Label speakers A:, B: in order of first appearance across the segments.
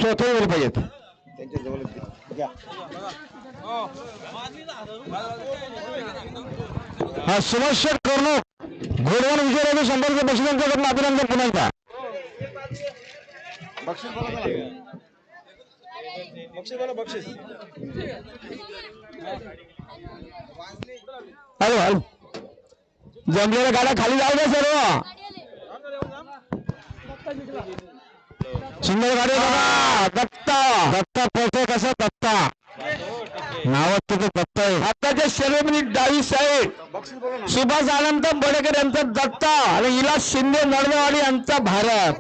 A: स्वतः गेले पाहिजेत.
B: त्यांच्या जवळ घ्या.
A: हा सुभाष शेठ कर्णक घोडवान विजयाने 100 बक्षिसांचं अभिनंदन पुन्हा एकदा.
B: बक्षीस बोला बक्षीस.
A: हॅलो हॅलो जमलेल्या गाड्या खाली जाऊ द्या सर्व. सुंदर गाडी बघा. दत्ता दत्ता पोटे कसं दत्ता नावात तिथे दत्ता आहे. आताच्या शर्यतीमध्ये डावी साईड सुभाष आनंद बडेकर यांचा दत्ता आणि इला शिंदे नळवाडी यांचा भारत.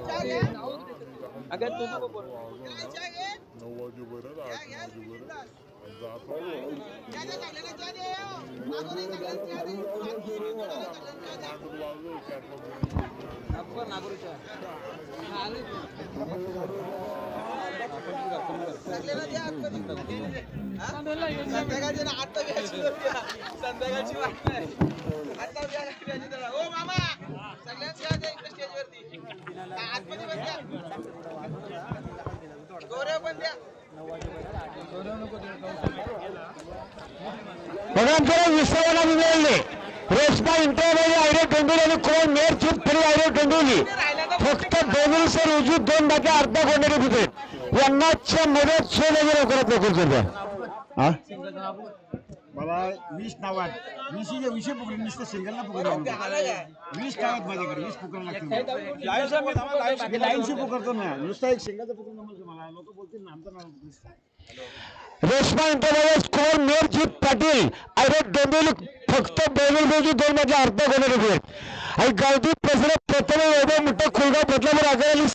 A: विसावाला मिळाले रेशमा इंटरव्ह्यू आयरे टोंडोली आणि कोण मेयर चूप फ्री आयरे टोंडोली फक्त 2 सर उजू 2 बाकी अर्धा कोणतरी होते यांनाच्या मदत सोडले लवकरात लवकर.
B: मला 20 नाव आहेत. 20 विषय पकडून नुसतं सिंगलला पकडून 20 काय आहेत माझ्याकडे. 20 पकडून लागतील. लाईनशी पकडतो ना नुसता एक सिंगलचा पकडून मला लोक बोलतील ना आमचं नाव.
A: रेशमा इंटरव्ह्यू कोण मेयर चूप पाटील आयरे टोंडोली फक्त 2 बाकी अर्धा कोणतरी आणि गावठी प्रसन्न प्रथम एवढं मोठं खुलगाव बदलापूर आगाराली